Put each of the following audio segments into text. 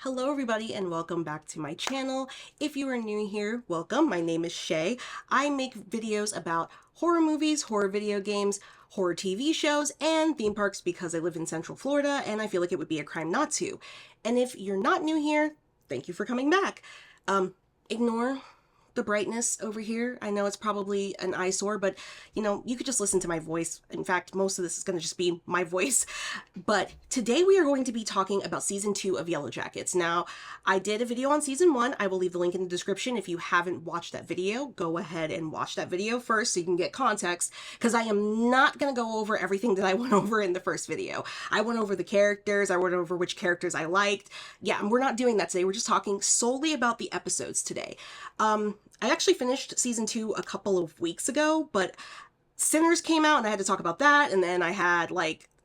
Hello everybody and welcome back to my channel. If you are new here, welcome. My name is Shay. I make videos about horror movies, horror video games, horror TV shows, and theme parks because I live in Central Florida and I feel like it would be a crime not to. And if you're not new here, thank you for coming back. Ignore the brightness over here. I know it's probably an eyesore, but you could just listen to my voice. In fact, most of this is going to just be my voice. But today we are going to be talking about season 2 of Yellowjackets. Now, I did a video on season 1. I will leave the link in the description. If you haven't watched that video, go ahead and watch that video first so you can get context, because I am not going to go over everything that I went over in the first video. I went over the characters. I went over which characters I liked. Yeah, we're not doing that today. We're just talking solely about the episodes today. I actually finished season 2 a couple of weeks ago, but Sinners came out and I had to talk about that, and then I had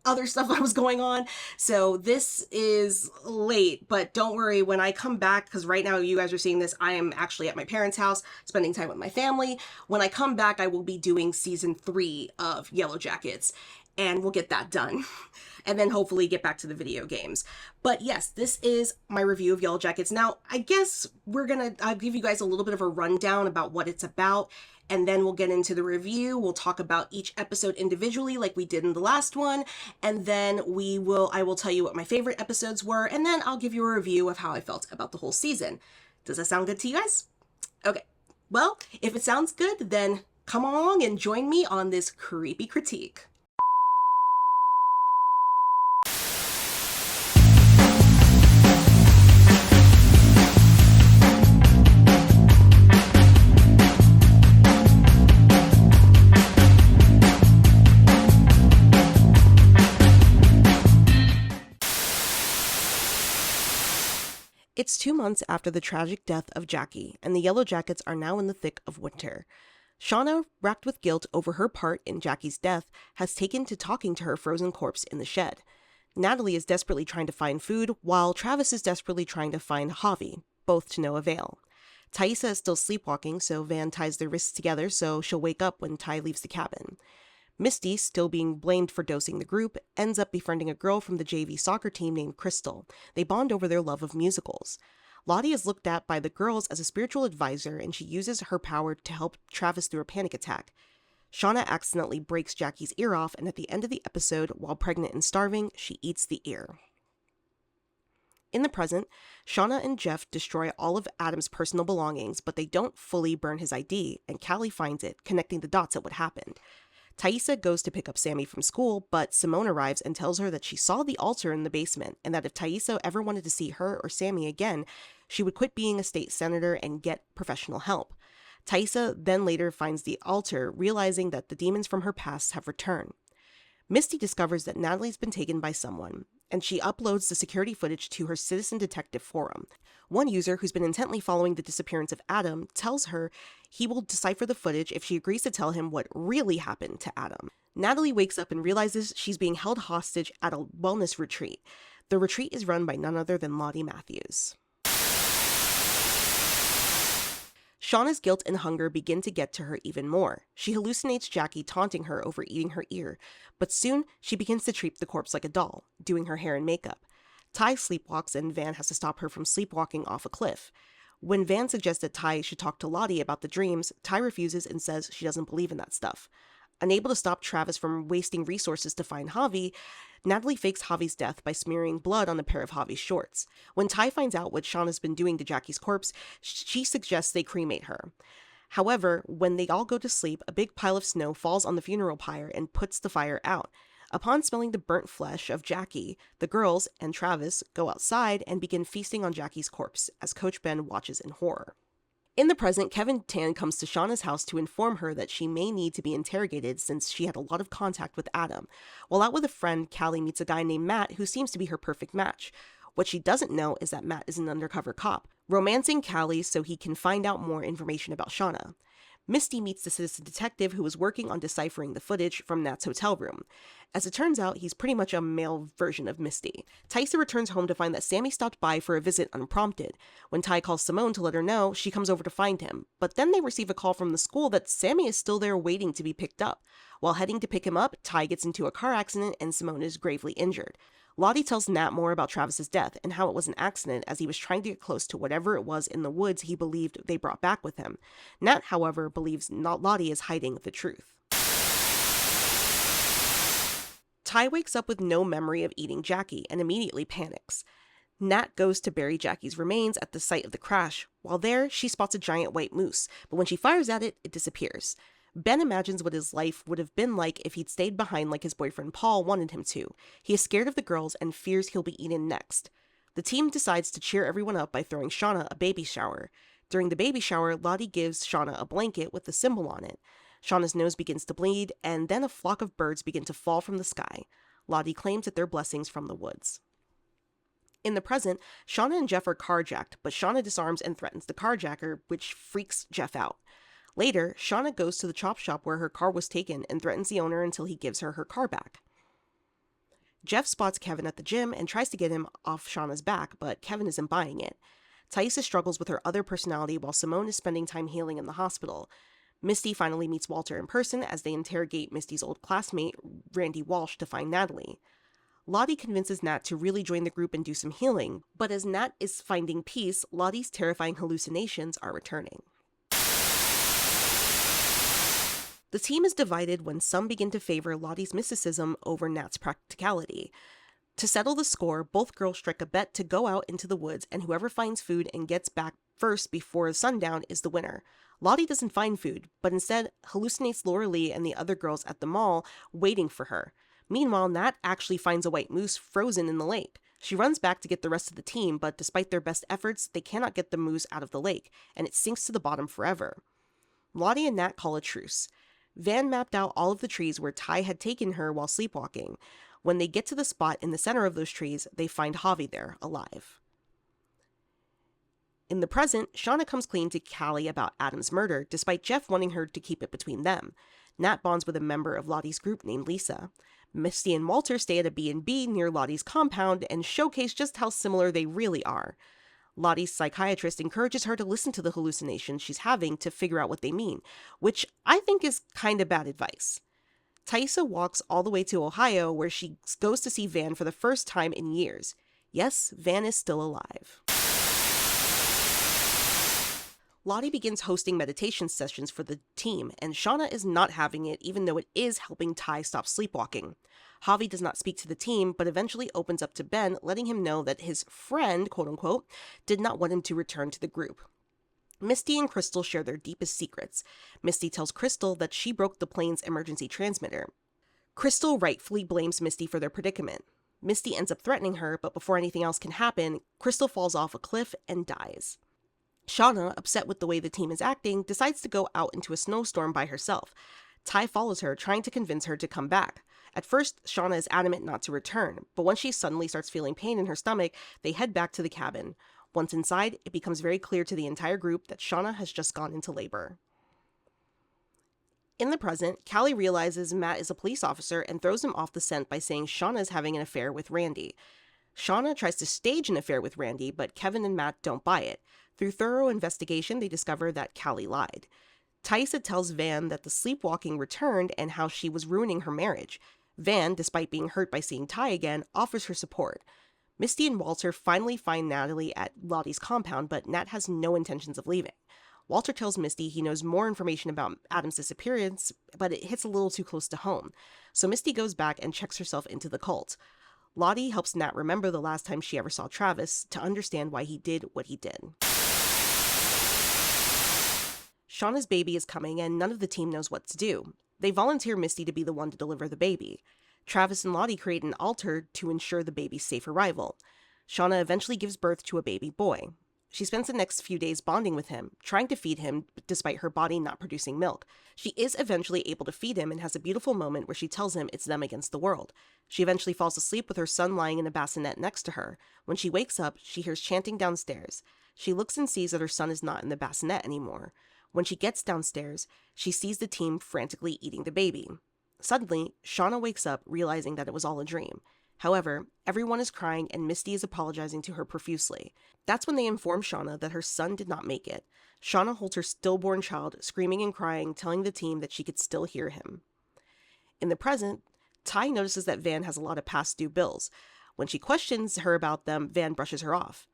other stuff that was going on, so this is late, but don't worry, when I come back, because right now you guys are seeing this, I am actually at my parents' house spending time with my family. When I come back, I will be doing season 3 of Yellowjackets, and we'll get that done. And then hopefully get back to the video games. But yes, this is my review of Yellowjackets. Now, I guess I'll give you guys a little bit of a rundown about what it's about, and then we'll get into the review. We'll talk about each episode individually like we did in the last one, and then I will tell you what my favorite episodes were, and then I'll give you a review of how I felt about the whole season. Does that sound good to you guys? Okay, well, if it sounds good, then come along and join me on this creepy critique. It's 2 months after the tragic death of Jackie, and the Yellowjackets are now in the thick of winter. Shauna, racked with guilt over her part in Jackie's death, has taken to talking to her frozen corpse in the shed. Natalie is desperately trying to find food, while Travis is desperately trying to find Javi, both to no avail. Thaisa is still sleepwalking, so Van ties their wrists together so she'll wake up when Ty leaves the cabin. Misty, still being blamed for dosing the group, ends up befriending a girl from the JV soccer team named Crystal. They bond over their love of musicals. Lottie is looked at by the girls as a spiritual advisor, and she uses her power to help Travis through a panic attack. Shauna accidentally breaks Jackie's ear off, and at the end of the episode, while pregnant and starving, she eats the ear. In the present, Shauna and Jeff destroy all of Adam's personal belongings, but they don't fully burn his ID, and Callie finds it, connecting the dots at what happened. Thaisa goes to pick up Sammy from school, but Simone arrives and tells her that she saw the altar in the basement, and that if Thaisa ever wanted to see her or Sammy again, she would quit being a state senator and get professional help. Thaisa then later finds the altar, realizing that the demons from her past have returned. Misty discovers that Natalie's been taken by someone, and she uploads the security footage to her Citizen Detective forum. One user who's been intently following the disappearance of Adam tells her he will decipher the footage if she agrees to tell him what really happened to Adam. Natalie wakes up and realizes she's being held hostage at a wellness retreat. The retreat is run by none other than Lottie Matthews. Shauna's guilt and hunger begin to get to her even more. She hallucinates Jackie taunting her over eating her ear, but soon she begins to treat the corpse like a doll, doing her hair and makeup. Ty sleepwalks and Van has to stop her from sleepwalking off a cliff. When Van suggests that Ty should talk to Lottie about the dreams, Ty refuses and says she doesn't believe in that stuff. Unable to stop Travis from wasting resources to find Javi, Natalie fakes Javi's death by smearing blood on a pair of Javi's shorts. When Ty finds out what Shauna's been doing to Jackie's corpse, she suggests they cremate her. However, when they all go to sleep, a big pile of snow falls on the funeral pyre and puts the fire out. Upon smelling the burnt flesh of Jackie, the girls and Travis go outside and begin feasting on Jackie's corpse, as Coach Ben watches in horror. In the present, Kevin Tan comes to Shauna's house to inform her that she may need to be interrogated since she had a lot of contact with Adam. While out with a friend, Callie meets a guy named Matt who seems to be her perfect match. What she doesn't know is that Matt is an undercover cop, romancing Callie so he can find out more information about Shauna. Misty meets the citizen detective who is working on deciphering the footage from Nat's hotel room. As it turns out, he's pretty much a male version of Misty. Thaisa returns home to find that Sammy stopped by for a visit unprompted. When Ty calls Simone to let her know, she comes over to find him. But then they receive a call from the school that Sammy is still there waiting to be picked up. While heading to pick him up, Ty gets into a car accident and Simone is gravely injured. Lottie tells Nat more about Travis's death and how it was an accident as he was trying to get close to whatever it was in the woods he believed they brought back with him. Nat, however, believes Lottie is hiding the truth. Ty wakes up with no memory of eating Jackie and immediately panics. Nat goes to bury Jackie's remains at the site of the crash. While there, she spots a giant white moose, but when she fires at it, it disappears. Ben imagines what his life would have been like if he'd stayed behind like his boyfriend Paul wanted him to. He is scared of the girls and fears he'll be eaten next. The team decides to cheer everyone up by throwing Shauna a baby shower. During the baby shower, Lottie gives Shauna a blanket with the symbol on it. Shauna's nose begins to bleed, and then a flock of birds begin to fall from the sky. Lottie claims that they're blessings from the woods. In the present, Shauna and Jeff are carjacked, but Shauna disarms and threatens the carjacker, which freaks Jeff out. Later, Shauna goes to the chop shop where her car was taken and threatens the owner until he gives her car back. Jeff spots Kevin at the gym and tries to get him off Shauna's back, but Kevin isn't buying it. Thaisa struggles with her other personality while Simone is spending time healing in the hospital. Misty finally meets Walter in person as they interrogate Misty's old classmate, Randy Walsh, to find Natalie. Lottie convinces Nat to really join the group and do some healing, but as Nat is finding peace, Lottie's terrifying hallucinations are returning. The team is divided when some begin to favor Lottie's mysticism over Nat's practicality. To settle the score, both girls strike a bet to go out into the woods, and whoever finds food and gets back first before sundown is the winner. Lottie doesn't find food, but instead hallucinates Laura Lee and the other girls at the mall waiting for her. Meanwhile, Nat actually finds a white moose frozen in the lake. She runs back to get the rest of the team, but despite their best efforts, they cannot get the moose out of the lake, and it sinks to the bottom forever. Lottie and Nat call a truce. Van mapped out all of the trees where Ty had taken her while sleepwalking. When they get to the spot in the center of those trees, they find Javi there, alive. In the present, Shauna comes clean to Callie about Adam's murder, despite Jeff wanting her to keep it between them. Nat bonds with a member of Lottie's group named Lisa. Misty and Walter stay at a B&B near Lottie's compound and showcase just how similar they really are. Lottie's psychiatrist encourages her to listen to the hallucinations she's having to figure out what they mean, which I think is kind of bad advice. Thaisa walks all the way to Ohio, where she goes to see Van for the first time in years. Yes, Van is still alive. Lottie begins hosting meditation sessions for the team, and Shauna is not having it, even though it is helping Ty stop sleepwalking. Javi does not speak to the team, but eventually opens up to Ben, letting him know that his friend, quote-unquote, did not want him to return to the group. Misty and Crystal share their deepest secrets. Misty tells Crystal that she broke the plane's emergency transmitter. Crystal rightfully blames Misty for their predicament. Misty ends up threatening her, but before anything else can happen, Crystal falls off a cliff and dies. Shauna, upset with the way the team is acting, decides to go out into a snowstorm by herself. Ty follows her, trying to convince her to come back. At first, Shauna is adamant not to return, but once she suddenly starts feeling pain in her stomach, they head back to the cabin. Once inside, it becomes very clear to the entire group that Shauna has just gone into labor. In the present, Callie realizes Matt is a police officer and throws him off the scent by saying Shauna is having an affair with Randy. Shauna tries to stage an affair with Randy, but Kevin and Matt don't buy it. Through thorough investigation, they discover that Callie lied. Thaisa tells Van that the sleepwalking returned and how she was ruining her marriage. Van, despite being hurt by seeing Ty again, offers her support. Misty and Walter finally find Natalie at Lottie's compound, but Nat has no intentions of leaving. Walter tells Misty he knows more information about Adam's disappearance, but it hits a little too close to home. So Misty goes back and checks herself into the cult. Lottie helps Nat remember the last time she ever saw Travis to understand why he did what he did. Shauna's baby is coming and none of the team knows what to do. They volunteer Misty to be the one to deliver the baby. Travis and Lottie create an altar to ensure the baby's safe arrival. Shauna eventually gives birth to a baby boy. She spends the next few days bonding with him, trying to feed him despite her body not producing milk. She is eventually able to feed him and has a beautiful moment where she tells him it's them against the world. She eventually falls asleep with her son lying in a bassinet next to her. When she wakes up, she hears chanting downstairs. She looks and sees that her son is not in the bassinet anymore. When she gets downstairs, she sees the team frantically eating the baby. Suddenly, Shauna wakes up, realizing that it was all a dream. However, everyone is crying and Misty is apologizing to her profusely. That's when they inform Shauna that her son did not make it. Shauna holds her stillborn child, screaming and crying, telling the team that she could still hear him. In the present, Ty notices that Van has a lot of past due bills. When she questions her about them, Van brushes her off.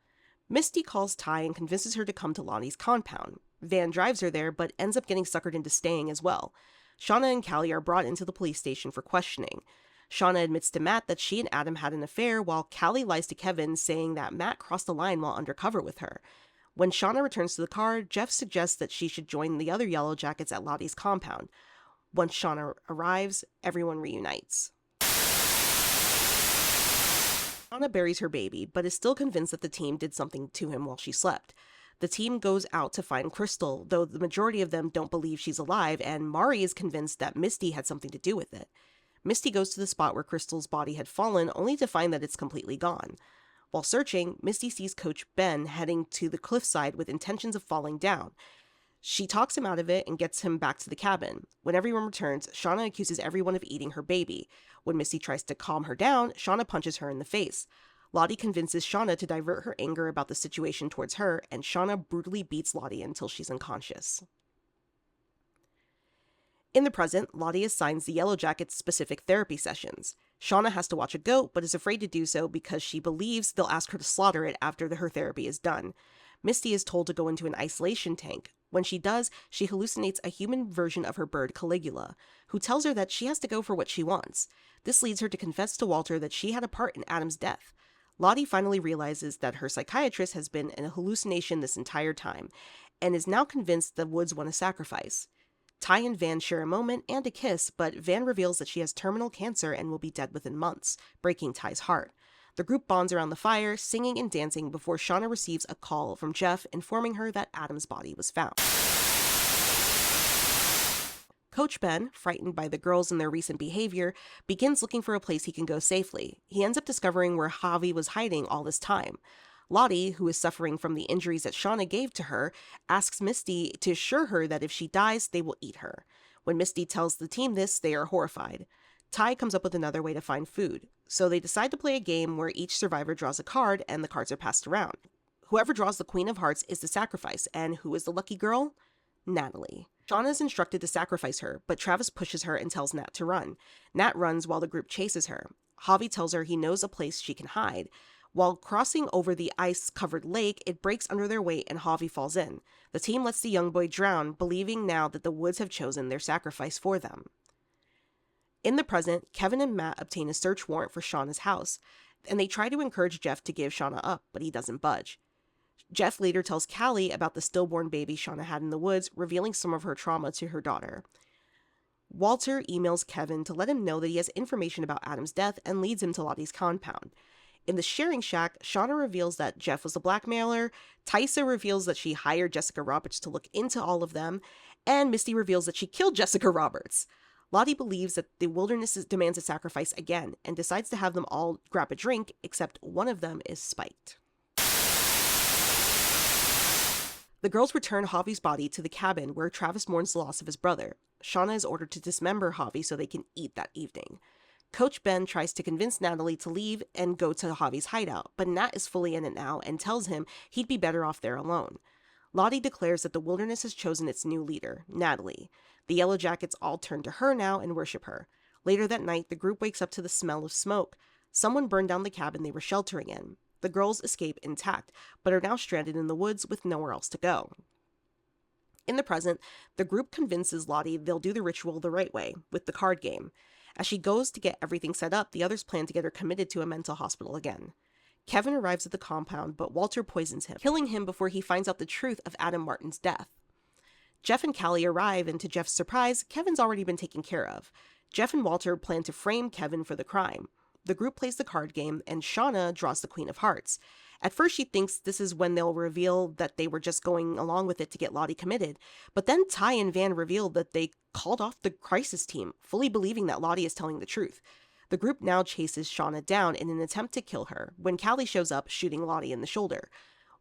Misty calls Ty and convinces her to come to Lottie's compound. Van drives her there, but ends up getting suckered into staying as well. Shauna and Callie are brought into the police station for questioning. Shauna admits to Matt that she and Adam had an affair, while Callie lies to Kevin, saying that Matt crossed the line while undercover with her. When Shauna returns to the car, Jeff suggests that she should join the other Yellowjackets at Lottie's compound. Once Shauna arrives, everyone reunites. Shauna buries her baby, but is still convinced that the team did something to him while she slept. The team goes out to find Crystal, though the majority of them don't believe she's alive, and Mari is convinced that Misty had something to do with it. Misty goes to the spot where Crystal's body had fallen, only to find that it's completely gone. While searching, Misty sees Coach Ben heading to the cliffside with intentions of falling down. She talks him out of it and gets him back to the cabin. When everyone returns, Shauna accuses everyone of eating her baby. When Misty tries to calm her down, Shauna punches her in the face. Lottie convinces Shauna to divert her anger about the situation towards her, and Shauna brutally beats Lottie until she's unconscious. In the present, Lottie assigns the Yellowjackets specific therapy sessions. Shauna has to watch a goat, but is afraid to do so because she believes they'll ask her to slaughter it after her therapy is done. Misty is told to go into an isolation tank. When she does, she hallucinates a human version of her bird Caligula, who tells her that she has to go for what she wants. This leads her to confess to Walter that she had a part in Adam's death. Lottie finally realizes that her psychiatrist has been an hallucination this entire time, and is now convinced the Woods want a sacrifice. Ty and Van share a moment and a kiss, but Van reveals that she has terminal cancer and will be dead within months, breaking Ty's heart. The group bonds around the fire, singing and dancing before Shauna receives a call from Jeff informing her that Adam's body was found. Coach Ben, frightened by the girls and their recent behavior, begins looking for a place he can go safely. He ends up discovering where Javi was hiding all this time. Lottie, who is suffering from the injuries that Shauna gave to her, asks Misty to assure her that if she dies, they will eat her. When Misty tells the team this, they are horrified. Ty comes up with another way to find food, so they decide to play a game where each survivor draws a card and the cards are passed around. Whoever draws the Queen of Hearts is the sacrifice, and who is the lucky girl? Natalie. Shauna is instructed to sacrifice her, but Travis pushes her and tells Nat to run. Nat runs while the group chases her. Javi tells her he knows a place she can hide. While crossing over the ice-covered lake, it breaks under their weight and Javi falls in. The team lets the young boy drown, believing now that the Woods have chosen their sacrifice for them. In the present, Kevin and Matt obtain a search warrant for Shauna's house, and they try to encourage Jeff to give Shauna up, but he doesn't budge. Jeff later tells Callie about the stillborn baby Shauna had in the woods, revealing some of her trauma to her daughter. Walter emails Kevin to let him know that he has information about Adam's death and leads him to Lottie's compound. In the sharing shack, Shauna reveals that Jeff was a blackmailer, Tysa reveals that she hired Jessica Roberts to look into all of them, and Misty reveals that she killed Jessica Roberts. Lottie believes that the wilderness demands a sacrifice again, and decides to have them all grab a drink, except one of them is spiked. The girls return Javi's body to the cabin where Travis mourns the loss of his brother. Shauna is ordered to dismember Javi so they can eat that evening. Coach Ben tries to convince Natalie to leave and go to Javi's hideout, but Nat is fully in it now and tells him he'd be better off there alone. Lottie declares that the wilderness has chosen its new leader, Natalie. The Yellowjackets all turn to her now and worship her. Later that night, the group wakes up to the smell of smoke. Someone burned down the cabin they were sheltering in. The girls escape intact, but are now stranded in the woods with nowhere else to go. In the present, the group convinces Lottie they'll do the ritual the right way, with the card game. As she goes to get everything set up, the others plan to get her committed to a mental hospital again. Kevin arrives at the compound, but Walter poisons him, killing him before he finds out the truth of Adam Martin's death. Jeff and Callie arrive, and to Jeff's surprise, Kevin's already been taken care of. Jeff and Walter plan to frame Kevin for the crime. The group plays the card game, and Shauna draws the Queen of Hearts. At first, she thinks this is when they'll reveal that they were just going along with it to get Lottie committed. But then Ty and Van reveal that they called off the crisis team, fully believing that Lottie is telling the truth. The group now chases Shauna down in an attempt to kill her, when Callie shows up, shooting Lottie in the shoulder.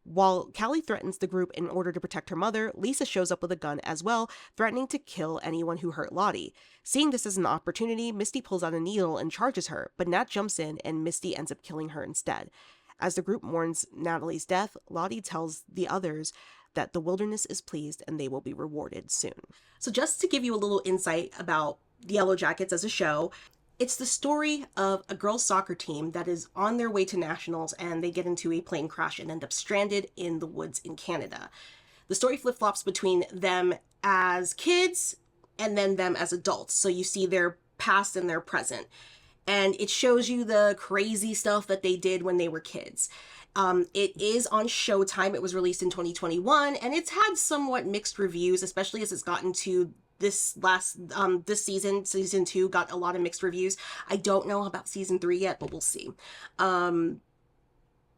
While Callie threatens the group in order to protect her mother, Lisa shows up with a gun as well, threatening to kill anyone who hurt Lottie. Seeing this as an opportunity, Misty pulls out a needle and charges her, but Nat jumps in and Misty ends up killing her instead. As the group mourns Natalie's death, Lottie tells the others that the wilderness is pleased and they will be rewarded soon. So just to give you a little insight about the Yellowjackets as a show, It's the story of a girls' soccer team that is on their way to nationals and they get into a plane crash and end up stranded in the woods in Canada. The story flip-flops between them as kids and then them as adults. So you see their past and their present. And it shows you the crazy stuff that they did when they were kids. It is on Showtime. It was released in 2021, and it's had somewhat mixed reviews, especially as it's gotten to this season 2 got a lot of mixed reviews. I don't know about season 3 yet, but we'll see. But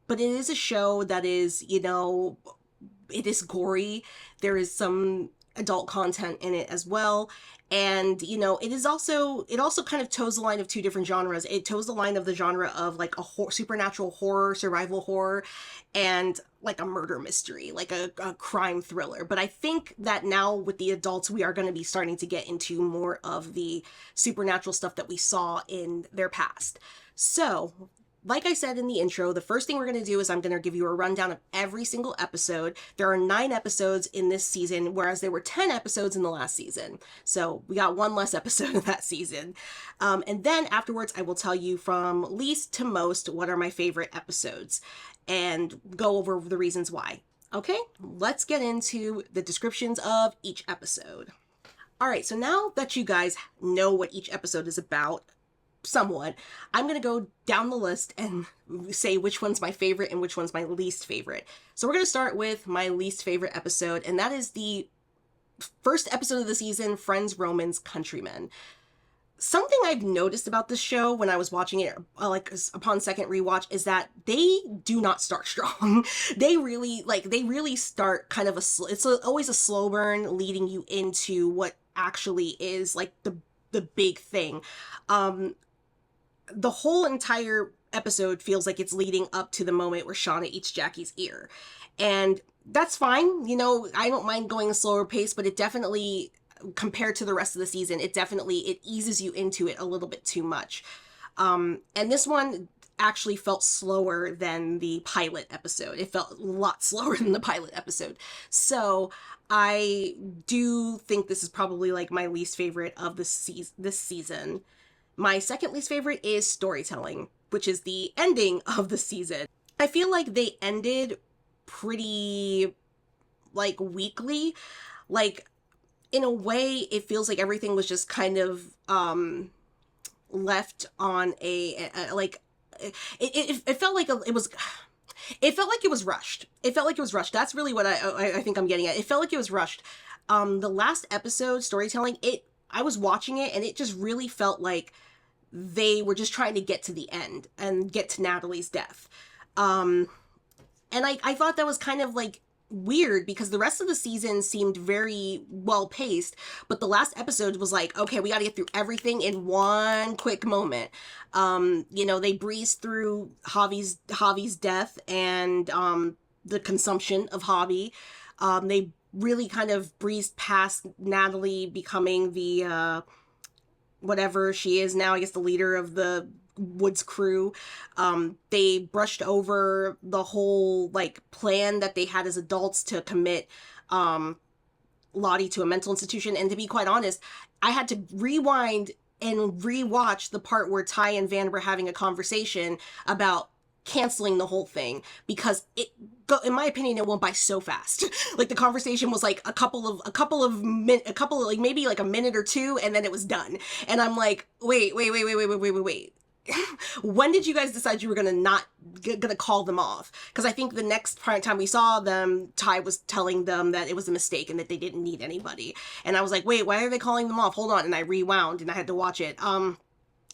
it is a show that is, it is gory. There is some adult content in it as well. And, it also kind of toes the line of two different genres. It toes the line of the genre of like a supernatural horror, survival horror, and like a murder mystery, like a crime thriller. But I think that now with the adults, we are going to be starting to get into more of the supernatural stuff that we saw in their past. So, like I said in the intro, the first thing we're going to do is I'm going to give you a rundown of every single episode. There are 9 episodes in this season, whereas there were 10 episodes in the last season. So we got one less episode of that season. And then afterwards, I will tell you from least to most what are my favorite episodes and go over the reasons why. Okay, let's get into the descriptions of each episode. All right, so now that you guys know what each episode is about, somewhat, I'm going to go down the list and say which one's my favorite and which one's my least favorite. So we're going to start with my least favorite episode, and that is the first episode of the season, Friends, Romans, Countrymen. Something I've noticed about this show when I was watching it, like upon second rewatch, is that they do not start strong. They really start kind of always a slow burn leading you into what actually is like the big thing. The whole entire episode feels like it's leading up to the moment where Shauna eats Jackie's ear. And that's fine. I don't mind going a slower pace, but it definitely, compared to the rest of the season, it eases you into it a little bit too much. And this one actually felt slower than the pilot episode. It felt a lot slower than the pilot episode. So I do think this is probably like my least favorite of this season. My second least favorite is storytelling, which is the ending of the season. I feel like they ended pretty, like, weakly. Like, in a way, it feels like everything was just kind of, left on it felt like it felt like it was rushed. It felt like it was rushed. That's really what I think I'm getting at. It felt like it was rushed. The last episode, storytelling, I was watching it and it just really felt like they were just trying to get to the end and get to Natalie's death. And I thought that was kind of like weird because the rest of the season seemed very well paced, but the last episode was like, okay, we got to get through everything in one quick moment. They breezed through Javi's death and the consumption of Javi. They really kind of breezed past Natalie becoming the whatever she is now, I guess the leader of the Woods crew. They brushed over the whole like plan that they had as adults to commit Lottie to a mental institution. And to be quite honest, I had to rewind and rewatch the part where Ty and Van were having a conversation about canceling the whole thing because in my opinion, it went by so fast. Like the conversation was like a couple of maybe like a minute or two, and then it was done. And I'm like, wait. When did you guys decide you were gonna call them off? Because I think the next time we saw them, Ty was telling them that it was a mistake and that they didn't need anybody. And I was like, wait, why are they calling them off? Hold on. And I rewound and I had to watch it.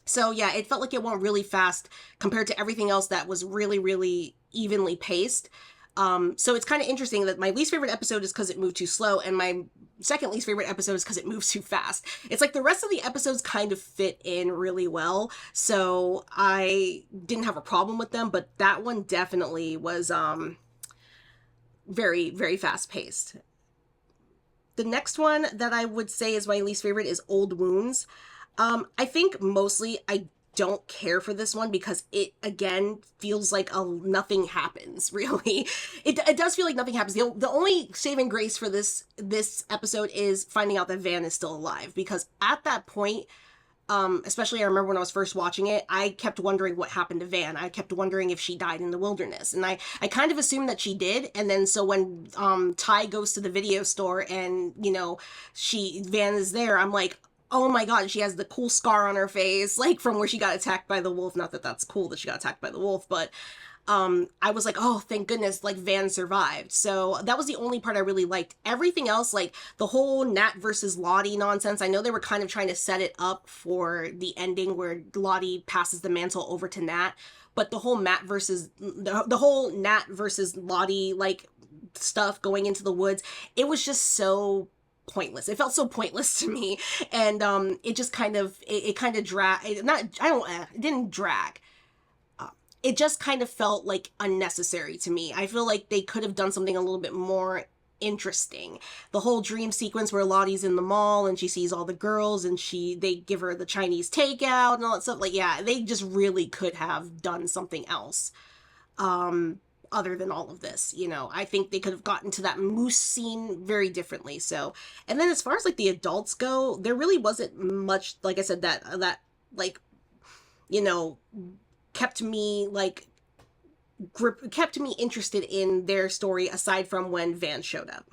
So yeah, it felt like it went really fast compared to everything else that was really, really evenly paced. So it's kind of interesting that my least favorite episode is because it moved too slow, and my second least favorite episode is because it moves too fast. It's like the rest of the episodes kind of fit in really well, so I didn't have a problem with them, but that one definitely was very, very fast paced. The next one that I would say is my least favorite is Old Wounds. I think mostly I don't care for this one because it, again, feels like nothing happens, really. It does feel like nothing happens. The only saving grace for this episode is finding out that Van is still alive, because at that point, Especially I remember when I was first watching it, I kept wondering what happened to Van. I kept wondering if she died in the wilderness. And I kind of assumed that she did. And then so when Ty goes to the video store and, you know, Van is there, I'm like, oh my god, she has the cool scar on her face, like from where she got attacked by the wolf. Not that that's cool that she got attacked by the wolf, but I was like, oh, thank goodness, like Van survived. So that was the only part I really liked. Everything else, like the whole Nat versus Lottie nonsense, I know they were kind of trying to set it up for the ending where Lottie passes the mantle over to Nat, but the whole the whole Nat versus Lottie like stuff going into the woods, it was just so pointless. It felt so pointless to me, and it just kind of it kind of drag. Not I don't it didn't drag. It just kind of felt like unnecessary to me. I feel like they could have done something a little bit more interesting. The whole dream sequence where Lottie's in the mall and she sees all the girls and they give her the Chinese takeout and all that stuff. Like, yeah, they just really could have done something else. Other than all of this, you know, I think they could have gotten to that moose scene very differently. So, and then as far as like the adults go, there really wasn't much, like I said, that like, you know, kept me interested in their story aside from when Van showed up.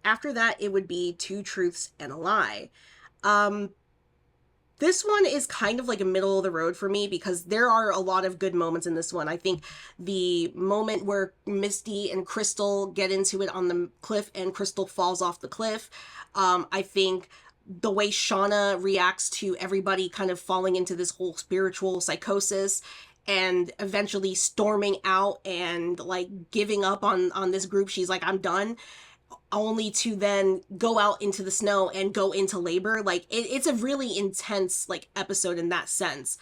After that, it would be Two Truths and a Lie. This one is kind of like a middle of the road for me because there are a lot of good moments in this one. I think the moment where Misty and Crystal get into it on the cliff and Crystal falls off the cliff. I think the way Shauna reacts to everybody kind of falling into this whole spiritual psychosis and eventually storming out and like giving up on this group. She's like, I'm done, only to then go out into the snow and go into labor. Like it's a really intense like episode in that sense.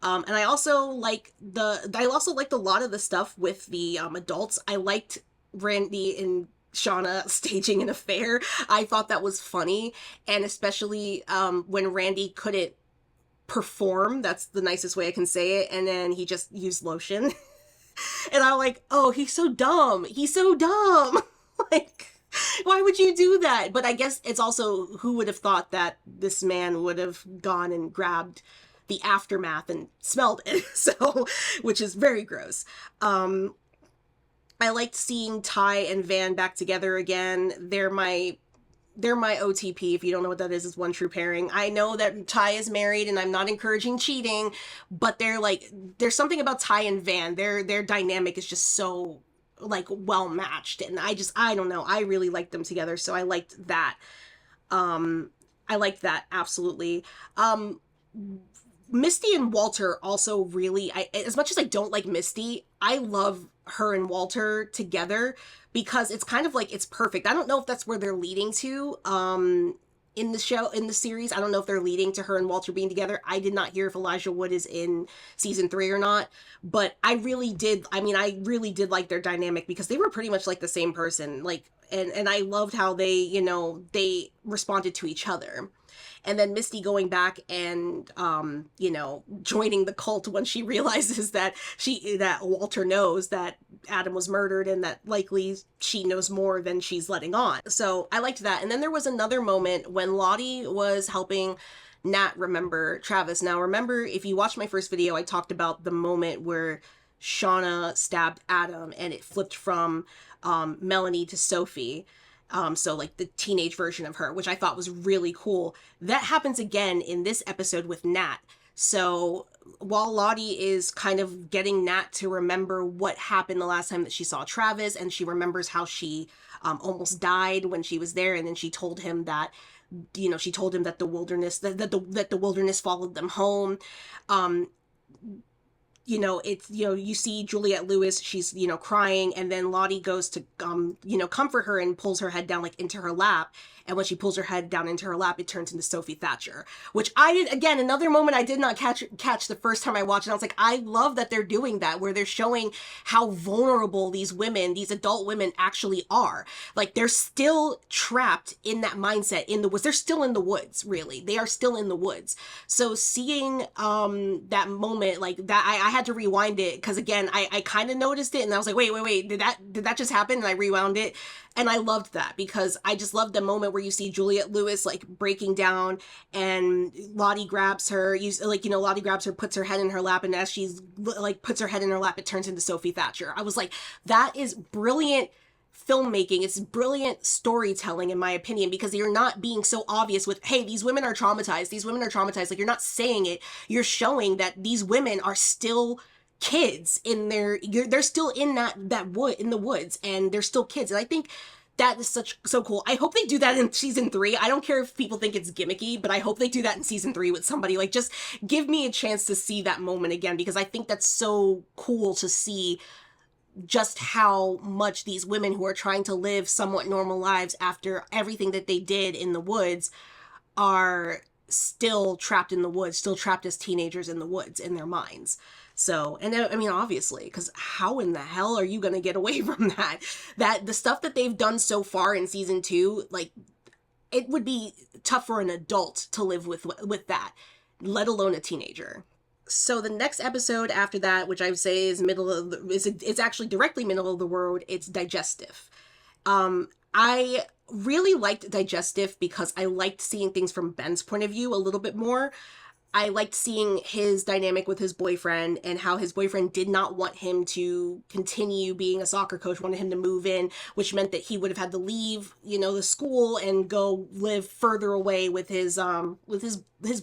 And I also liked a lot of the stuff with the adults. I liked Randy and Shauna staging an affair. I thought that was funny, and especially when Randy couldn't perform. That's the nicest way I can say it. And then he just used lotion, and I'm like, oh, he's so dumb. He's so dumb. Like, why would you do that? But I guess it's also, who would have thought that this man would have gone and grabbed the aftermath and smelled it? So, which is very gross. I liked seeing Ty and Van back together again. They're my OTP. If you don't know what that is, it's one true pairing. I know that Ty is married and I'm not encouraging cheating, but there's something about Ty and Van. Their dynamic is just so like well matched, and I don't know. I really liked them together, so I liked that. I liked that absolutely. Misty and Walter also really, as much as I don't like Misty, I love her and Walter together because it's kind of like, it's perfect. I don't know if that's where they're leading to in the series. I don't know if they're leading to her and Walter being together. I did not hear if Elijah Wood is in season 3 or not, but I really did like their dynamic because they were pretty much like the same person. Like, and I loved how they responded to each other. And then Misty going back and, joining the cult when she realizes that Walter knows that Adam was murdered and that likely she knows more than she's letting on. So I liked that. And then there was another moment when Lottie was helping Nat remember Travis. Now, remember, if you watched my first video, I talked about the moment where Shauna stabbed Adam and it flipped from Melanie to Sophie. So like the teenage version of her, which I thought was really cool. That happens again in this episode with Nat. So while Lottie is kind of getting Nat to remember what happened the last time that she saw Travis, and she remembers how she almost died when she was there, and then she told him that, that the wilderness, that the wilderness followed them home. You see Juliette Lewis, she's, crying, and then Lottie goes to, comfort her and pulls her head down, like, into her lap. And when she pulls her head down into her lap, it turns into Sophie Thatcher, which I did, again, another moment I did not catch the first time I watched it. I was like, I love that they're doing that, where they're showing how vulnerable these adult women actually are. Like, they're still trapped in that mindset in the woods. They're still in the woods, really. They are still in the woods. So seeing that moment, like that, I had to rewind it, because again, I kind of noticed it and I was like, wait, did that just happen? And I rewound it. And I loved that, because I just loved the moment where where you see Juliette Lewis like breaking down, and Lottie grabs her, Lottie grabs her, puts her head in her lap, and as she's like puts her head in her lap, it turns into Sophie Thatcher. I was like, that is brilliant filmmaking. It's brilliant storytelling, in my opinion, because you're not being so obvious with, hey, these women are traumatized, like, you're not saying it, you're showing that these women are still kids in they're still in the woods, and they're still kids. And I think that is so cool. I hope they do that in season 3. I don't care if people think it's gimmicky, but I hope they do that in season 3 with somebody. Like, just give me a chance to see that moment again, because I think that's so cool to see just how much these women who are trying to live somewhat normal lives after everything that they did in the woods are still trapped in the woods, still trapped as teenagers in the woods in their minds. So, and I mean, obviously, because how in the hell are you going to get away from that? That the stuff that they've done so far in season 2, like, it would be tough for an adult to live with that, let alone a teenager. So the next episode after that, which I would say is it's actually directly middle of the road, it's Digestive. I really liked Digestive because I liked seeing things from Ben's point of view a little bit more. I liked seeing his dynamic with his boyfriend, and how his boyfriend did not want him to continue being a soccer coach, wanted him to move in, which meant that he would have had to leave, the school and go live further away with his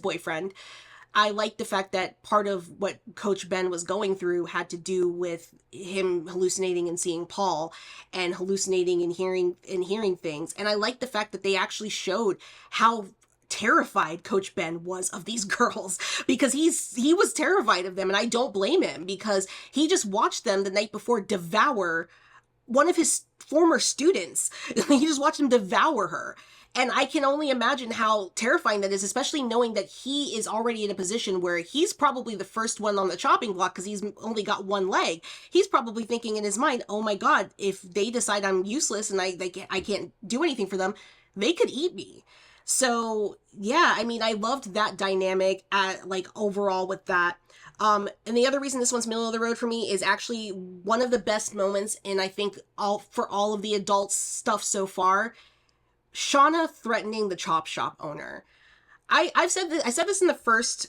boyfriend. I like the fact that part of what Coach Ben was going through had to do with him hallucinating and seeing Paul, and hallucinating and hearing things. And I like the fact that they actually showed how terrified Coach Ben was of these girls, because he was terrified of them, and I don't blame him, because he just watched them the night before devour one of his former students. He just watched him devour her. And I can only imagine how terrifying that is, especially knowing that he is already in a position where he's probably the first one on the chopping block because he's only got one leg. He's probably thinking in his mind, oh my God, if they decide I'm useless and I can't do anything for them, they could eat me. So yeah, I mean, I loved that dynamic overall with that. And the other reason this one's middle of the road for me is actually one of the best moments, and I think for all of the adult stuff so far, Shauna threatening the chop shop owner. I said this in the first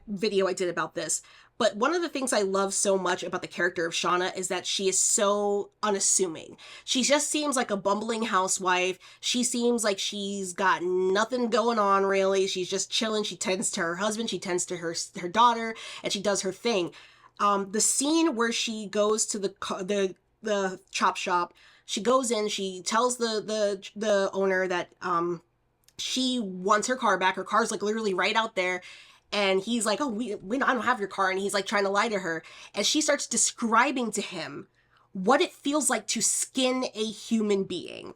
video I did about this, but one of the things I love so much about the character of Shauna is that she is so unassuming. She just seems like a bumbling housewife. She seems like she's got nothing going on, really. She's just chilling. She tends to her husband. She tends to her daughter, and she does her thing. The scene where she goes to the chop shop, she goes in, she tells the owner that she wants her car back. Her car's like literally right out there. And he's like, oh, I don't have your car. And he's like trying to lie to her. And she starts describing to him what it feels like to skin a human being.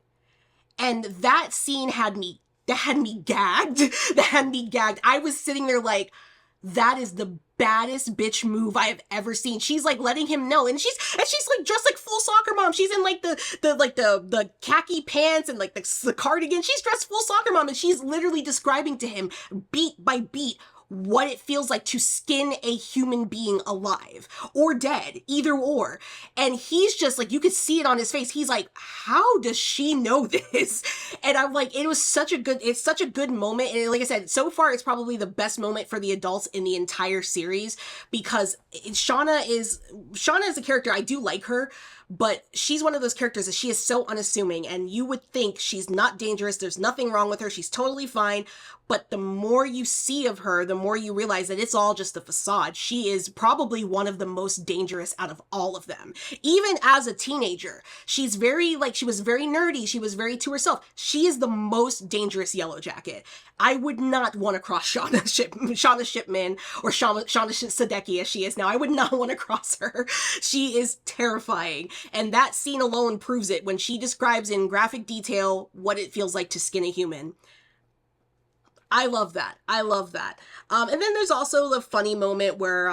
And that scene had me gagged. That had me gagged. I was sitting there like, that is the baddest bitch move I have ever seen. She's like letting him know, and she's like dressed like full soccer mom. She's in like the khaki pants and like the cardigan. She's dressed full soccer mom, and she's literally describing to him beat by beat what it feels like to skin a human being alive or dead, either or. And he's just like, you could see it on his face. He's like, how does she know this? And I'm like, it's such a good moment. And like I said, so far, it's probably the best moment for the adults in the entire series, because Shauna is a character. I do like her, but she's one of those characters that she is so unassuming, and you would think she's not dangerous. There's nothing wrong with her. She's totally fine. But the more you see of her, the more you realize that it's all just a facade. She is probably one of the most dangerous out of all of them. Even as a teenager, she was very nerdy. She was very to herself. She is the most dangerous Yellowjacket. I would not want to cross Shauna Shipman, or Shauna Sadecki as she is now. I would not want to cross her. She is terrifying. And that scene alone proves it when she describes in graphic detail what it feels like to skin a human. I love that. And then there's also the funny moment where,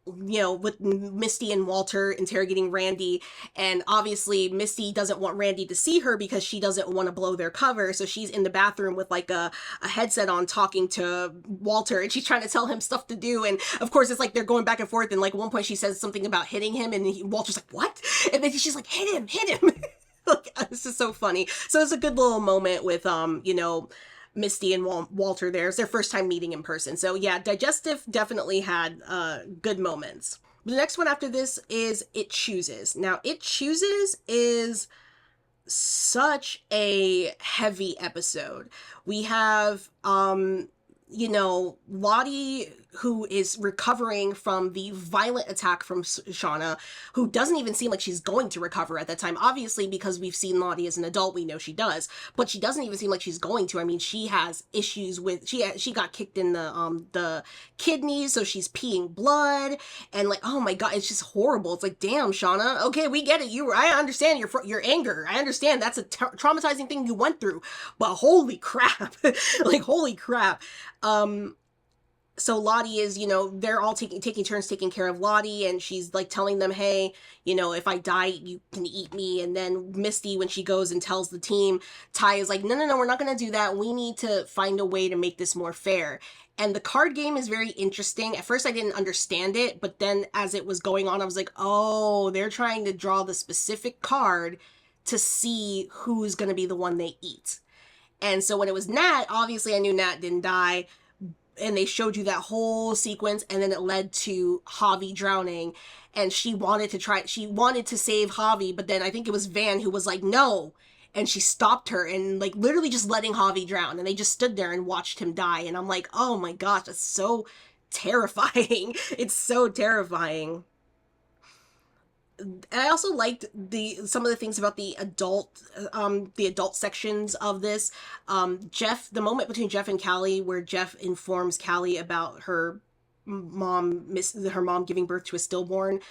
with Misty and Walter interrogating Randy, and obviously Misty doesn't want Randy to see her because she doesn't want to blow their cover, so she's in the bathroom with like a headset on talking to Walter, and she's trying to tell him stuff to do, and of course it's like they're going back and forth, and like at one point she says something about hitting him, and Walter's like, what? And then she's like, hit him. Like, this is so funny. So it's a good little moment with, Misty and Walter there. It's their first time meeting in person. So yeah, Digestive definitely had good moments. The next one after this is It Chooses. Now, It Chooses is such a heavy episode. We have Lottie, who is recovering from the violent attack from Shauna, who doesn't even seem like she's going to recover at that time. Obviously, because we've seen Lottie as an adult, we know she does, but she doesn't even seem like she's going to. I mean, she has issues with, she got kicked in the kidneys, so she's peeing blood, and like, oh my god, it's just horrible. It's like, damn, Shauna, okay, we get it. I understand your anger. I understand that's a traumatizing thing you went through, but holy crap, like, holy crap. So Lottie is, they're all taking turns taking care of Lottie, and she's like telling them, hey, if I die, you can eat me. And then Misty, when she goes and tells the team, Ty is like, no, we're not going to do that. We need to find a way to make this more fair. And the card game is very interesting. At first I didn't understand it, but then as it was going on, I was like, oh, they're trying to draw the specific card to see who's going to be the one they eat. And so when it was Nat, obviously I knew Nat didn't die, and they showed you that whole sequence, and then it led to Javi drowning, and she wanted to save Javi, but then I think it was Van who was like, no, and she stopped her and like literally just letting Javi drown, and they just stood there and watched him die, and I'm like, oh my gosh, that's so terrifying. It's so terrifying. And I also liked some of the things about the adult sections of this. Jeff, the moment between Jeff and Callie, where Jeff informs Callie about her mom giving birth to a stillborn.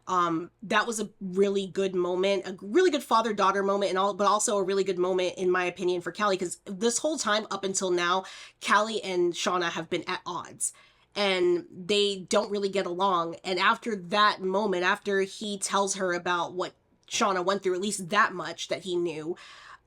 That was a really good moment, a really good father-daughter moment, but also a really good moment, in my opinion, for Callie, because this whole time up until now, Callie and Shauna have been at odds, and they don't really get along. And after that moment, after he tells her about what Shauna went through, at least that much that he knew,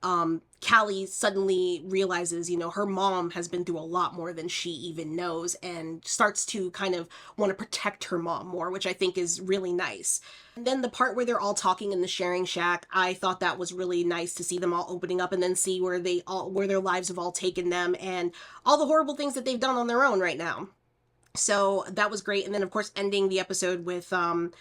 Callie suddenly realizes, her mom has been through a lot more than she even knows, and starts to kind of want to protect her mom more, which I think is really nice. And then the part where they're all talking in the sharing shack, I thought that was really nice to see them all opening up and then see where their lives have all taken them, and all the horrible things that they've done on their own right now. So that was great. And then of course ending the episode with Lottie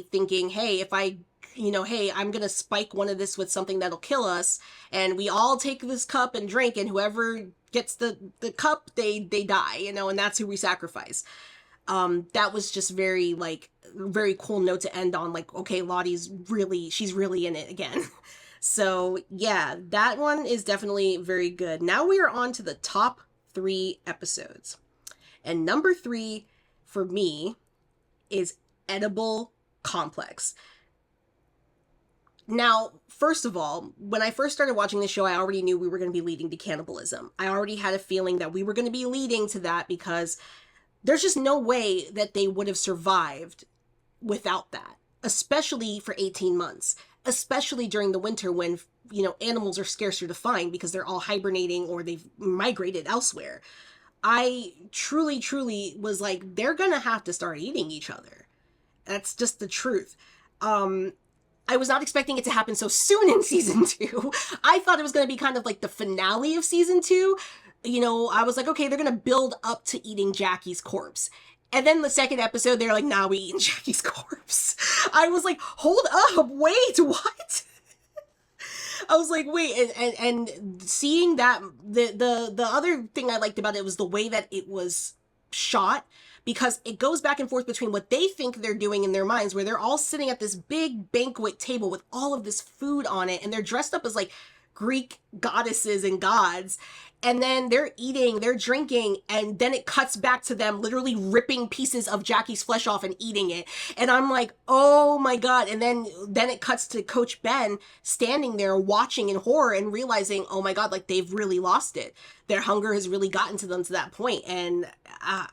thinking, hey, if I hey, I'm gonna spike one of this with something that'll kill us, and we all take this cup and drink, and whoever gets the cup, they die, and that's who we sacrifice. That was just very cool note to end on, like, okay, she's really in it again. So yeah, that one is definitely very good. Now we are on to the top 3 episodes. And number 3 for me is Edible Complex. Now, first of all, when I first started watching this show, I already knew we were going to be leading to cannibalism. I already had a feeling that we were going to be leading to that, because there's just no way that they would have survived without that, especially for 18 months, especially during the winter when, animals are scarcer to find because they're all hibernating or they've migrated elsewhere. I truly was like, they're gonna have to start eating each other. That's just the truth. I was not expecting it to happen so soon in season 2. I thought it was going to be kind of like the finale of season 2. I was like, okay, they're going to build up to eating Jackie's corpse. And then the second episode, they're like, nah, we eating Jackie's corpse. I was like, hold up, wait, what? I was like, wait, and seeing that, the other thing I liked about it was the way that it was shot, because it goes back and forth between what they think they're doing in their minds, where they're all sitting at this big banquet table with all of this food on it, and they're dressed up as like Greek goddesses and gods, and then they're eating, they're drinking, and then it cuts back to them literally ripping pieces of Jackie's flesh off and eating it. And I'm like, oh my god. And then it cuts to Coach Ben standing there watching in horror and realizing, oh my god, like, they've really lost it. Their hunger has really gotten to them to that point. And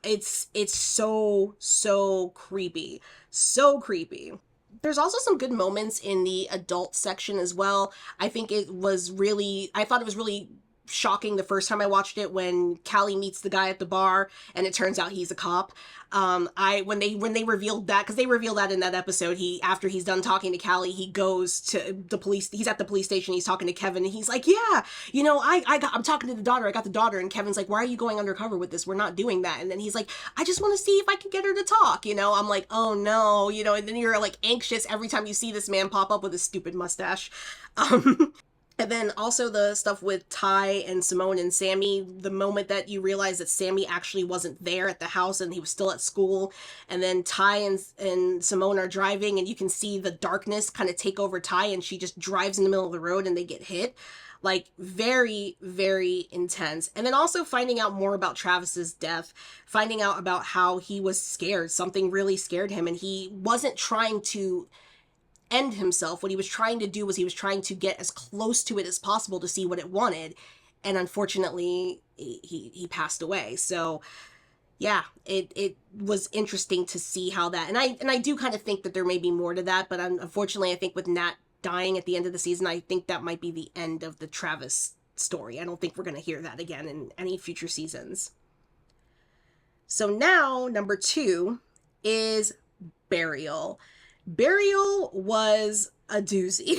it's so creepy. So creepy. There's also some good moments in the adult section as well. I thought it was really shocking the first time I watched it when Callie meets the guy at the bar and it turns out he's a cop. When they revealed that, because they reveal that in that episode, after he's done talking to Callie, he goes to the police. He's at the police station. He's talking to Kevin, and he's like, "Yeah, I'm talking to the daughter. I got the daughter." And Kevin's like, "Why are you going undercover with this? We're not doing that." And then he's like, "I just want to see if I can get her to talk." I'm like, "Oh no," and then you're like anxious every time you see this man pop up with his stupid mustache. And then also the stuff with Ty and Simone and Sammy, the moment that you realize that Sammy actually wasn't there at the house and he was still at school. And then Ty and Simone are driving and you can see the darkness kind of take over Ty and she just drives in the middle of the road and they get hit. Like, very, very intense. And then also finding out more about Travis's death, finding out about how he was scared. Something really scared him and he wasn't trying to end himself. What he was trying to do was he was trying to get as close to it as possible to see what it wanted, and unfortunately he passed away. So yeah, it was interesting to see how that, and I do kind of think that there may be more to that, but unfortunately I think with Nat dying at the end of the season, I think that might be the end of the Travis story. I don't think we're going to hear that again in any future seasons. So now number 2 is Burial. Burial was a doozy.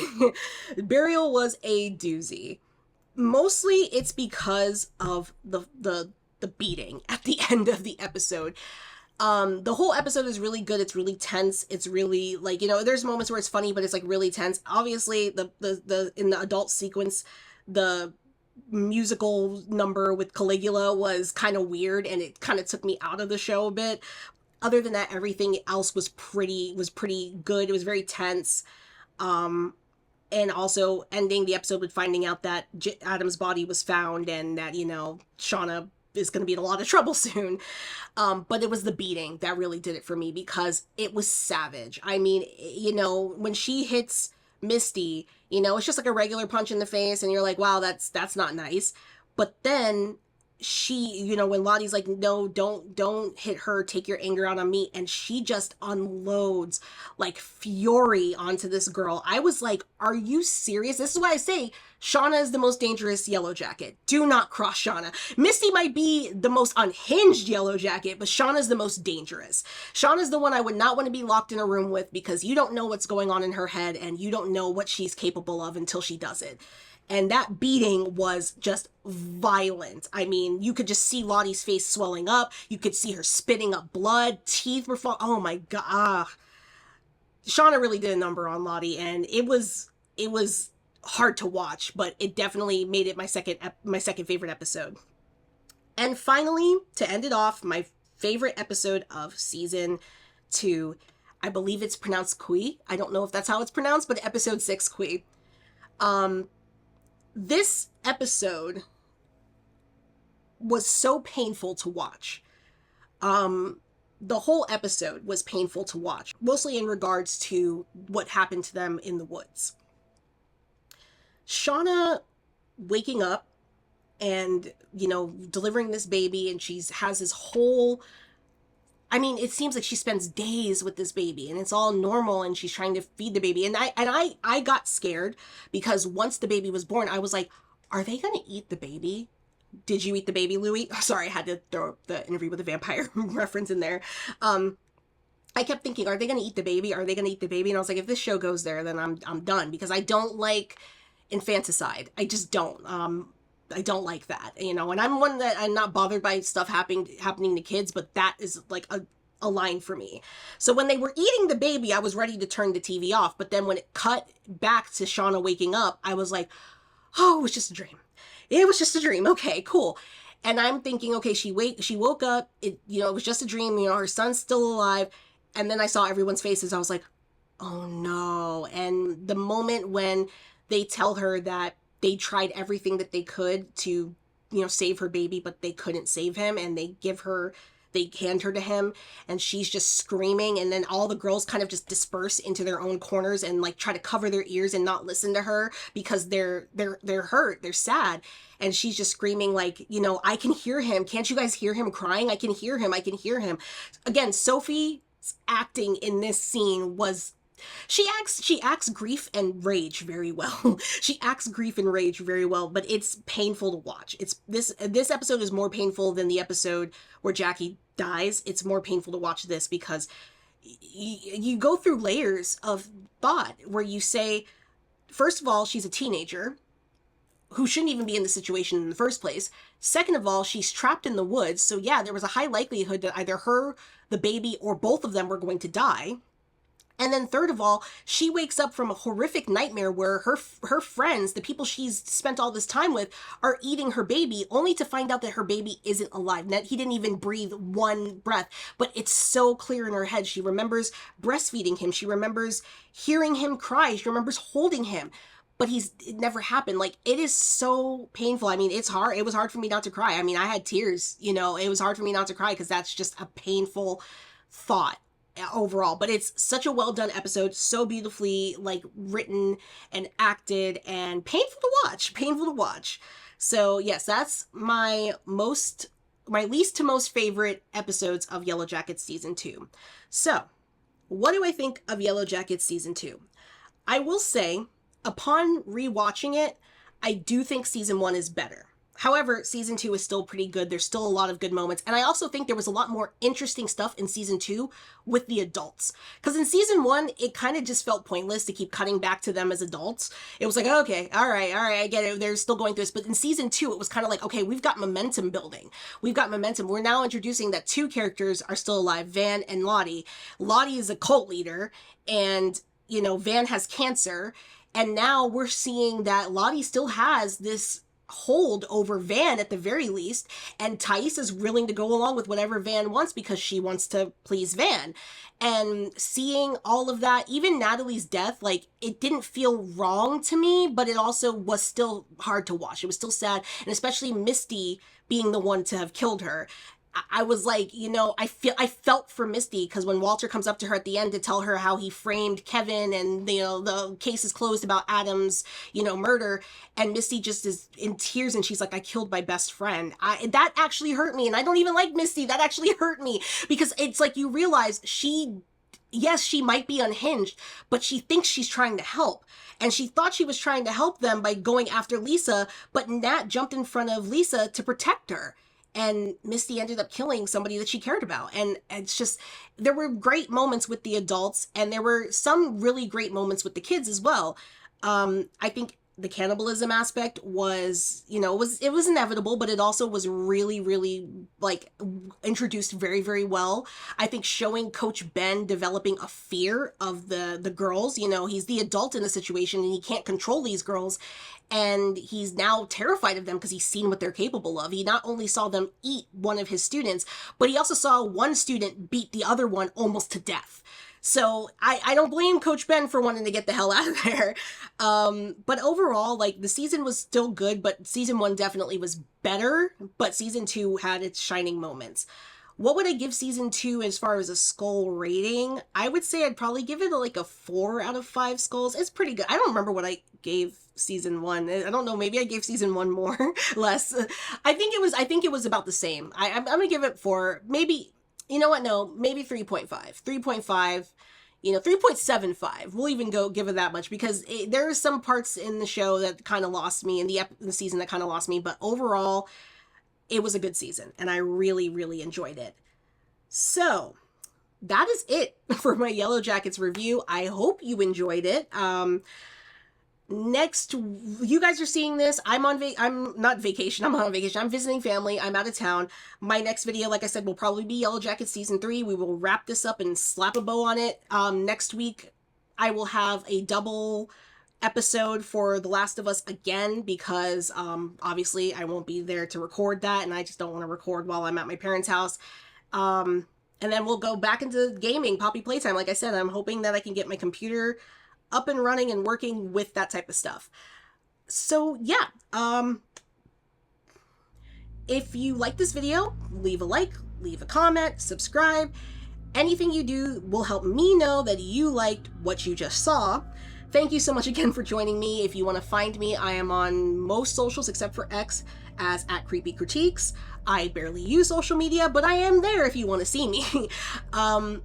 Burial was a doozy. Mostly it's because of the beating at the end of the episode. The whole episode is really good. It's really tense. It's really like, there's moments where it's funny, but it's like really tense. Obviously the in the adult sequence, the musical number with Caligula was kind of weird and it kind of took me out of the show a bit. Other than that, everything else was pretty good. It was very tense. And also ending the episode with finding out that Adam's body was found and that, Shauna is going to be in a lot of trouble soon. But it was the beating that really did it for me because it was savage. I mean, when she hits Misty, it's just like a regular punch in the face and you're like, wow, that's not nice. But then she, when Lottie's like, no, don't hit her, take your anger out on me, and she just unloads like fury onto this girl. I was like, are you serious? This is why I say Shauna is the most dangerous Yellowjacket. Do not cross Shauna. Misty might be the most unhinged Yellowjacket, but Shauna's the most dangerous. Shauna's the one I would not want to be locked in a room with because you don't know what's going on in her head and you don't know what she's capable of until she does it. And that beating was just violent. I mean, you could just see Lottie's face swelling up. You could see her spitting up blood. Teeth were falling. Oh my God. Shauna really did a number on Lottie, and it was hard to watch, but it definitely made it my second favorite episode. And finally, to end it off, my favorite episode of season 2. I believe it's pronounced Kui. I don't know if that's how it's pronounced, but episode 6, Kui. This episode was so painful to watch. The whole episode was painful to watch, mostly in regards to what happened to them in the woods. Shauna waking up and, delivering this baby, and she has this whole... I mean, it seems like she spends days with this baby and it's all normal and she's trying to feed the baby. And I got scared because once the baby was born, I was like, are they going to eat the baby? Did you eat the baby, Louie? Oh, sorry, I had to throw the Interview with the Vampire reference in there. I kept thinking, are they going to eat the baby? Are they going to eat the baby? And I was like, if this show goes there, then I'm done because I don't like infanticide. I just don't. I don't like that, and I'm one that I'm not bothered by stuff happening to kids, but that is like a line for me. So when they were eating the baby, I was ready to turn the TV off. But then when it cut back to Shauna waking up, I was like, oh, it was just a dream. It was just a dream. Okay, cool. And I'm thinking, okay, she woke up. It was just a dream. Her son's still alive. And then I saw everyone's faces. I was like, oh no. And the moment when they tell her that they tried everything that they could to, save her baby, but they couldn't save him. And they hand her to him and she's just screaming. And then all the girls kind of just disperse into their own corners and like try to cover their ears and not listen to her because they're hurt. They're sad. And she's just screaming like, I can hear him. Can't you guys hear him crying? I can hear him. I can hear him. Again, Sophie's acting in this scene was she acts grief and rage very well. She acts grief and rage very well, but it's painful to watch. It's this episode is more painful than the episode where Jackie dies. It's more painful to watch this because you go through layers of thought where you say, first of all, she's a teenager who shouldn't even be in the situation in the first place. Second of all, she's trapped in the woods. So yeah, there was a high likelihood that either her, the baby, or both of them were going to die. And then third of all, she wakes up from a horrific nightmare where her friends, the people she's spent all this time with, are eating her baby, only to find out that her baby isn't alive. He didn't even breathe one breath, but it's so clear in her head. She remembers breastfeeding him. She remembers hearing him cry. She remembers holding him, but it never happened. Like, it is so painful. I mean, it's hard. It was hard for me not to cry. I mean, I had tears, you know, it was hard for me not to cry because that's just a painful thought overall. But it's such a well done episode, so beautifully like written and acted, and painful to watch. So yes, that's my least to most favorite episodes of Yellowjackets season 2. So what do I think of Yellowjackets season 2? I will say, upon rewatching it, I do think season 1 is better. However, season 2 is still pretty good. There's still a lot of good moments. And I also think there was a lot more interesting stuff in season 2 with the adults. Because in season 1, it kind of just felt pointless to keep cutting back to them as adults. It was like, okay, all right, I get it. They're still going through this. But in season 2, it was kind of like, okay, we've got momentum building. We've got momentum. We're now introducing that 2 characters are still alive, Van and Lottie. Lottie is a cult leader, and, you know, Van has cancer. And now we're seeing that Lottie still has this hold over Van at the very least, and Thais is willing to go along with whatever Van wants because she wants to please Van. And seeing all of that, even Natalie's death, like, it didn't feel wrong to me, but it also was still hard to watch. It was still sad, and especially Misty being the one to have killed her. I was like, you know, I felt for Misty, because when Walter comes up to her at the end to tell her how he framed Kevin and, you know, the case is closed about Adam's, you know, murder, and Misty just is in tears and she's like, I killed my best friend. That actually hurt me, and I don't even like Misty. That actually hurt me, because it's like you realize yes, she might be unhinged, but she thinks she's trying to help. And she thought she was trying to help them by going after Lisa, but Nat jumped in front of Lisa to protect her. And Misty ended up killing somebody that she cared about. And it's just, there were great moments with the adults, and there were some really great moments with the kids as well. I think the cannibalism aspect was, you know, it was inevitable, but it also was really, really, like, introduced very, very well. I think showing Coach Ben developing a fear of the girls, you know, he's the adult in the situation and he can't control these girls, and he's now terrified of them because he's seen what they're capable of. He not only saw them eat one of his students, but he also saw one student beat the other one almost to death. So I don't blame Coach Ben for wanting to get the hell out of there. But overall, like, the season was still good, but season 1 definitely was better, but season 2 had its shining moments. What would I give season 2 as far as a skull rating? I would say I'd probably give it like a 4 out of 5 skulls. It's pretty good. I don't remember what I gave season 1. I don't know, maybe I gave season 1 more, less. I think it was about the same. I'm gonna give it 4, maybe. You know what? No, maybe 3.5. 3.5, you know, 3.75. We'll even go give it that much, because there are some parts in the show that kind of lost me, in the season that kind of lost me. But overall, it was a good season, and I really, really enjoyed it. So that is it for my Yellowjackets review. I hope you enjoyed it. Next, you guys are seeing this, I'm not vacation, I'm on vacation, I'm visiting family, I'm out of town. My next video, like I said, will probably be Yellowjackets season 3. We will wrap this up and slap a bow on it. Next week, I will have a double episode for The Last of Us again, because obviously I won't be there to record that, and I just don't want to record while I'm at my parents' house. And then we'll go back into gaming, Poppy Playtime. Like I said, I'm hoping that I can get my computer up and running and working with that type of stuff. So yeah, if you like this video, leave a like, leave a comment, subscribe. Anything you do will help me know that you liked what you just saw. Thank you so much again for joining me. If you want to find me, I am on most socials except for X as @CreepyCritiques. I barely use social media, but I am there if you want to see me. I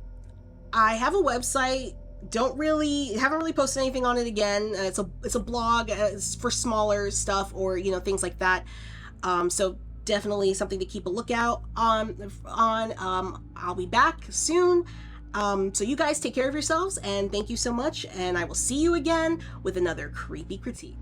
have a website haven't really posted anything on it again. It's a blog. It's for smaller stuff, or things like that. So definitely something to keep a lookout on. I'll be back soon. So you guys take care of yourselves, and thank you so much, and I will see you again with another creepy critique.